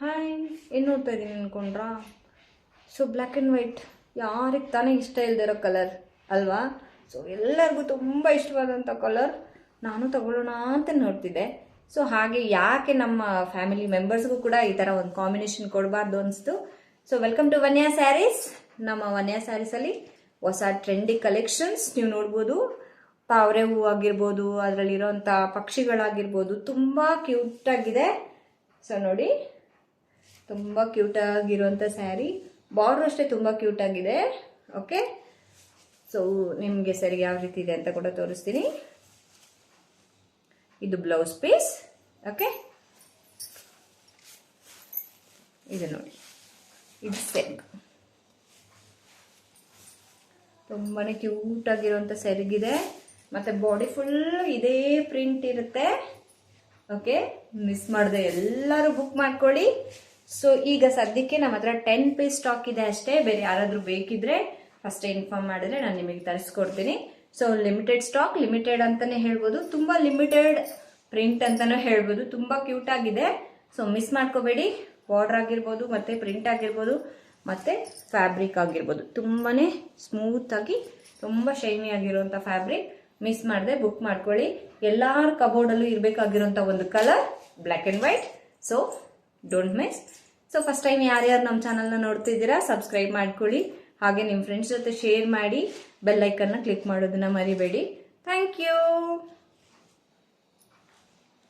Hi, ಏನು ನೋಡ್ತಾ ಇದ್ದೀನಿ ಅನ್ಕೊಂಡ್ರಾ? ಸೊ ಬ್ಲ್ಯಾಕ್ ಆ್ಯಂಡ್ ವೈಟ್ ಯಾರಿಗೆ ತಾನೇ ಇಷ್ಟ ಇಲ್ದಿರೋ ಕಲರ್ ಅಲ್ವಾ? ಸೊ ಎಲ್ಲರಿಗೂ ತುಂಬ ಇಷ್ಟವಾದಂಥ ಕಲರ್. ನಾನು ತಗೊಳ್ಳೋಣ ಅಂತ ನೋಡ್ತಿದ್ದೆ. ಸೊ ಹಾಗೆ ಯಾಕೆ ನಮ್ಮ ಫ್ಯಾಮಿಲಿ ಮೆಂಬರ್ಸ್ಗೂ ಕೂಡ ಈ ಥರ ಒಂದು ಕಾಂಬಿನೇಷನ್ ಕೊಡಬಾರ್ದು ಅನಿಸ್ತು. So welcome to Vanya Sarees. ನಮ್ಮ ವನ್ಯಾ ಸ್ಯಾರೀಸಲ್ಲಿ ಹೊಸ ಟ್ರೆಂಡಿ ಕಲೆಕ್ಷನ್ಸ್ ನೀವು ನೋಡ್ಬೋದು. ತಾವರೆ ಹೂವು ಆಗಿರ್ಬೋದು, ಅದರಲ್ಲಿರೋಂಥ ಪಕ್ಷಿಗಳಾಗಿರ್ಬೋದು, ತುಂಬ ಕ್ಯೂಟಾಗಿದೆ. ಸೊ ನೋಡಿ, ತುಂಬ ಕ್ಯೂಟಾಗಿರುವಂಥ ಸ್ಯಾರಿ. ಬಾರ್ಡ್ರ್ ಅಷ್ಟೇ ತುಂಬ ಕ್ಯೂಟಾಗಿದೆ. ಓಕೆ, ಸೊ ನಿಮಗೆ ಸರಿ ಯಾವ ರೀತಿ ಇದೆ ಅಂತ ಕೂಡ ತೋರಿಸ್ತೀನಿ. ಇದು ಬ್ಲೌಸ್ ಪೀಸ್. ಓಕೆ, ಇದು ನೋಡಿ, ಇದು ಸೆಗ್. ತುಂಬಾ ಕ್ಯೂಟಾಗಿರುವಂಥ ಸೆರಗಿದೆ. ಮತ್ತು ಬಾಡಿ ಫುಲ್ ಇದೇ ಪ್ರಿಂಟ್ ಇರುತ್ತೆ. ಓಕೆ, ಮಿಸ್ ಮಾಡಿದೆ, ಎಲ್ಲರೂ ಬುಕ್ ಮಾಡ್ಕೊಳ್ಳಿ. ಸೊ ಈಗ ಸದ್ಯಕ್ಕೆ ನಮ್ಮ ಹತ್ರ 10 ಪೀಸ್ ಸ್ಟಾಕ್ ಇದೆ ಅಷ್ಟೇ. ಬೇರೆ ಯಾರಾದರೂ ಬೇಕಿದ್ರೆ ಫಸ್ಟ್ ಇನ್ಫಾರ್ಮ್ ಮಾಡಿದ್ರೆ ನಾನು ನಿಮಗೆ ತರಿಸ್ಕೊಡ್ತೀನಿ. ಸೊ ಲಿಮಿಟೆಡ್ ಸ್ಟಾಕ್, ಲಿಮಿಟೆಡ್ ಅಂತಲೇ ಹೇಳ್ಬೋದು, ತುಂಬ ಲಿಮಿಟೆಡ್ ಪ್ರಿಂಟ್ ಅಂತಲೂ ಹೇಳ್ಬೋದು. ತುಂಬ ಕ್ಯೂಟಾಗಿದೆ. ಸೊ ಮಿಸ್ ಮಾಡ್ಕೋಬೇಡಿ. ಬಾರ್ಡರ್ ಆಗಿರ್ಬೋದು, ಮತ್ತು ಪ್ರಿಂಟ್ ಆಗಿರ್ಬೋದು, ಮತ್ತು ಫ್ಯಾಬ್ರಿಕ್ ಆಗಿರ್ಬೋದು, ತುಂಬಾ ಸ್ಮೂತಾಗಿ ತುಂಬ ಶೈನಿ ಆಗಿರುವಂಥ ಫ್ಯಾಬ್ರಿಕ್. ಮಿಸ್ ಮಾಡದೆ ಬುಕ್ ಮಾಡ್ಕೊಳ್ಳಿ. ಎಲ್ಲರ ಕಬೋರ್ಡಲ್ಲೂ ಇರಬೇಕಾಗಿರೋಂಥ ಒಂದು colour black and white. So don't miss. So first time ಯಾರ್ಯಾರು ನಮ್ಮ ಚಾನಲ್ನ ನೋಡ್ತಿದ್ದೀರಾ ಸಬ್ಸ್ಕ್ರೈಬ್ ಮಾಡ್ಕೊಳ್ಳಿ. ಹಾಗೆ ನಿಮ್ಮ ಫ್ರೆಂಡ್ಸ್ ಜೊತೆ ಶೇರ್ ಮಾಡಿ, ಬೆಲ್ ಐಕನ್ನ ಕ್ಲಿಕ್ ಮಾಡೋದನ್ನ ಮರಿಬೇಡಿ. Thank you.